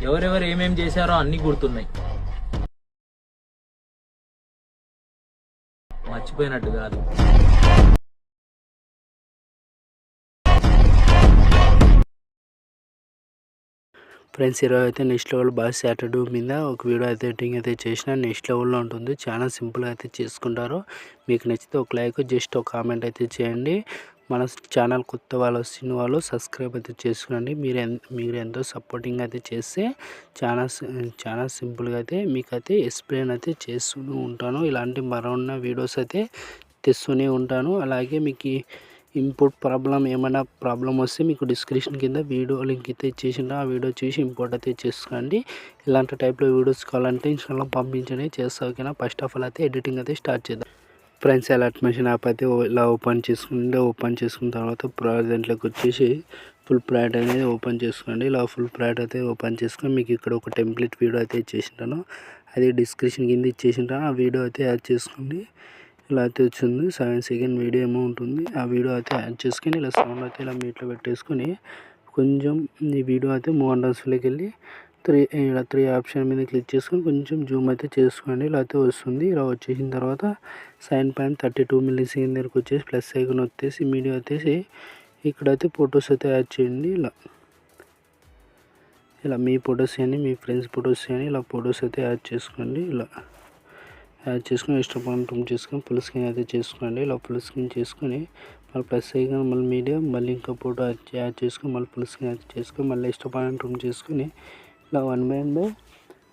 ఎవరెవరు ఏమేం చేశారో అన్నీ గుర్తున్నాయి. మర్చిపోయినట్టు కాదు. ఫ్రెండ్స్, ఈరోజు అయితే నెక్స్ట్ లెవెల్ బాస్ సాటర్డే మీద ఒక వీడియో అయితే ఎడిటింగ్ అయితే చేసిన. నెక్స్ట్ లెవెల్లో ఉంటుంది. చాలా సింపుల్గా అయితే చేసుకుంటారు. మీకు నచ్చితే ఒక లైక్, జస్ట్ ఒక కామెంట్ అయితే చేయండి. మన ఛానల్ కొత్త వాళ్ళు వచ్చిన వాళ్ళు సబ్స్క్రైబ్ అయితే చేసుకోండి. మీరు ఎంతో సపోర్టింగ్ అయితే చేస్తే చాలా సింపుల్గా అయితే మీకైతే ఎక్స్ప్లెయిన్ అయితే చేస్తూనే ఉంటాను. ఇలాంటి మరొన్న వీడియోస్ అయితే తెస్తూనే ఉంటాను. అలాగే మీకు ఇంపోర్ట్ ఏమైనా ప్రాబ్లం వస్తే మీకు డిస్క్రిప్షన్ కింద వీడియో లింక్ అయితే ఇచ్చేసిండ. ఆ వీడియో చూసి ఇంపోర్ట్ అయితే చేసుకోండి. ఇలాంటి టైప్లో వీడియోస్ కావాలంటే ఇన్స్టాగ్రామ్లో పంపించండి, చేస్తా. ఓకేనా? ఫస్ట్ ఆఫ్ ఆల్ అయితే ఎడిటింగ్ అయితే స్టార్ట్ చేద్దాం. ఫ్రెండ్స్, అలర్ట్ మెషిన్ యాప్ అయితే ఇలా ఓపెన్ చేసుకున్న తర్వాత దాంట్లోకి వచ్చేసి ఫుల్ ప్రాడక్ట్ అనేది ఓపెన్ చేసుకోండి. ఇలా ఫుల్ ప్రాడక్ట్ అయితే ఓపెన్ చేసుకొని మీకు ఇక్కడ ఒక టెంప్లెట్ వీడియో అయితే ఇచ్చేసింటాను. అది డిస్క్రిప్షన్ కింద ఇచ్చేసింటాను. ఆ వీడియో అయితే యాడ్ చేసుకోండి. ఇలా అయితే వచ్చింది. 7 సెకండ్ వీడియో ఏమో ఉంటుంది. ఆ వీడియో అయితే యాడ్ చేసుకొని ఇలా సౌండ్ అయితే ఇలా మీట్లో పెట్టేసుకొని కొంచెం ఈ వీడియో అయితే మూవ్ అండ్ డౌన్స్లోకి వెళ్ళి త్రీ ఆప్షన్ మీద క్లిక్ చేసుకొని కొంచెం జూమ్ అయితే చేసుకోండి. ఇలా అయితే వస్తుంది. ఇలా వచ్చేసిన తర్వాత సైన్ పైన 32 మిల్లీ సెకండ్ దగ్గరకు వచ్చేసి ప్లస్ ఐకాన్ వచ్చేసి మీడియా వచ్చేసి ఇక్కడైతే ఫొటోస్ అయితే యాడ్ చేయండి. ఇలా మీ ఫొటోస్ కానీ మీ ఫ్రెండ్స్ ఫొటోస్ కానీ ఇలా ఫొటోస్ అయితే యాడ్ చేసుకోండి. ఇలా యాడ్ చేసుకొని ఎక్స్ట్రా పాయింట్ రూమ్ చేసుకొని ఫుల్ స్క్రీన్ అయితే చేసుకోండి. ఇలా ఫుల్ స్క్రీన్ చేసుకొని మళ్ళీ ప్లస్ ఐకాన్ మళ్ళీ మీడియా మళ్ళీ ఇంకా ఫోటో యాడ్ చేసుకొని మళ్ళీ ఫుల్ స్క్రీన్ అయితే చేసుకొని మళ్ళీ ఎక్స్ట్రా పాయింట్ రూమ్ చేసుకొని ఇలా 1 బై 1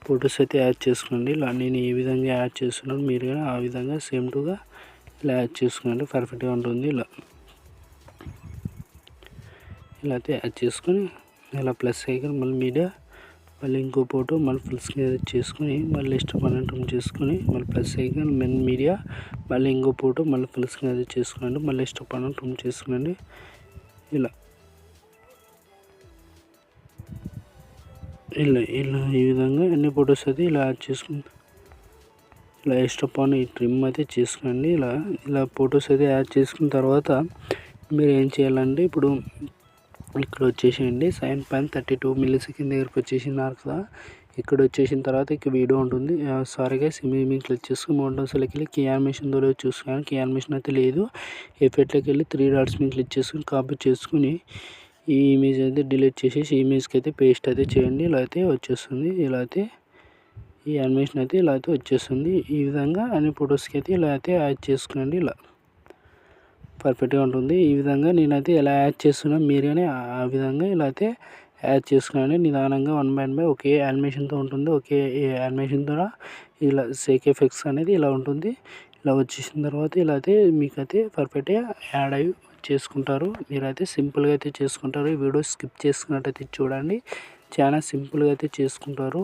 ఫొటోస్ అయితే యాడ్ చేసుకోండి. ఇలా నేను ఏ విధంగా యాడ్ చేస్తున్నాను మీరు కానీ ఆ విధంగా సేమ్ టుగా ఇలా యాడ్ చేసుకోండి. పర్ఫెక్ట్గా ఉంటుంది. ఇలా అయితే యాడ్ చేసుకొని ఇలా ప్లస్ ఐకాన్ మళ్ళీ మీడియా మళ్ళీ ఇంకో ఫోటో మళ్ళీ ఫుల్ స్క్రీన్ అయితే చేసుకొని మళ్ళీ ఎక్స్ట్రా పాయింట్ రూమ్ చేసుకొని మళ్ళీ ప్లస్ ఐకాన్ మెన్ మీడియా మళ్ళీ ఇంకో ఫోటో మళ్ళీ ఫుల్ స్క్రీన్ అయితే చేసుకోండి. మళ్ళీ ఎక్స్ట్రా పాయింట్ రూమ్ చేసుకోండి. ఇలా ఈ విధంగా అన్ని ఫొటోస్ అయితే ఇలా యాడ్ చేసుకుంటాం. ఇలా ఎక్స్ట్రా పాయింట్ ఈ ట్రిమ్ అయితే చేసుకోండి. ఇలా ఫొటోస్ అయితే యాడ్ చేసుకున్న తర్వాత మీరు ఏం చేయాలంటే ఇప్పుడు ఇక్కడ వచ్చేసేయండి. సైన్ పైన 32 మిల్లీ సెకండ్ దగ్గరకు వచ్చేసినారు కదా. ఇక్కడ వచ్చేసిన తర్వాత ఇక వీడియో ఉంటుంది. సారీగా సిమ్ క్లిక్ చేసుకుని మోడల్స్లోకి వెళ్ళి కీ యానిమేషన్ ద్వారా చూసుకున్నాను. కీ యానిమేషన్ అయితే లేదు. ఎఫెక్ట్లోకి వెళ్ళి 3 డాట్స్ మీద క్లిక్ చేసుకుని కాపీ చేసుకుని ఈ ఇమేజ్ అయితే డిలీట్ చేసేసి ఈ ఇమేజ్కి అయితే పేస్ట్ అయితే చేయండి. ఇలా అయితే వచ్చేస్తుంది. ఇలా అయితే ఈ యానిమేషన్ అయితే ఇలా అయితే వచ్చేస్తుంది. ఈ విధంగా అన్ని ఫొటోస్కి అయితే ఇలా అయితే యాడ్ చేసుకోండి. ఇలా పర్ఫెక్ట్గా ఉంటుంది. ఈ విధంగా నేనైతే ఎలా యాడ్ చేస్తున్నాను మీరు కానీ ఆ విధంగా ఇలా అయితే యాడ్ చేసుకుని నిదానంగా 1 బై 1 ఒకే యానిమేషన్తో ఉంటుంది. ఒకే యానిమేషన్ ద్వారా ఇలా సేక్ ఎఫెక్ట్స్ అనేది ఇలా ఉంటుంది. ఇలా వచ్చేసిన తర్వాత ఇలా అయితే మీకైతే పర్ఫెక్ట్గా యాడ్ అయ్యి చేసుకుంటారు. మీరైతే సింపుల్గా అయితే చేసుకుంటారు. ఈ వీడియో స్కిప్ చేసుకున్నట్టయితే చూడండి. చాలా సింపుల్గా అయితే చేసుకుంటారు.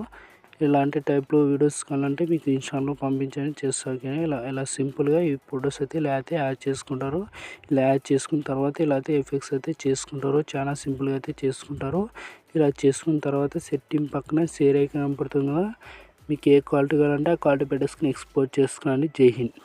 ఇలాంటి టైప్లో వీడియోస్ కావాలంటే మీకు ఇన్స్టాగ్రామ్లో పంపించండి, చేస్తారు. కానీ ఇలా సింపుల్గా ఈ ఫొటోస్ అయితే ఇలా అయితే యాడ్ చేసుకుంటారు. ఇలా యాడ్ చేసుకున్న తర్వాత ఇలా అయితే ఎఫెక్ట్స్ అయితే చేసుకుంటారు. చాలా సింపుల్గా అయితే చేసుకుంటారు. ఇలా చేసుకున్న తర్వాత సెట్టింగ్ పక్కన షేర్ ఐకాన్ కనపడుతుంది కదా. మీకు ఏ క్వాలిటీ కావాలంటే ఆ క్వాలిటీ పెట్టేసుకుని ఎక్స్పోర్ట్ చేసుకోండి. జై హింద్.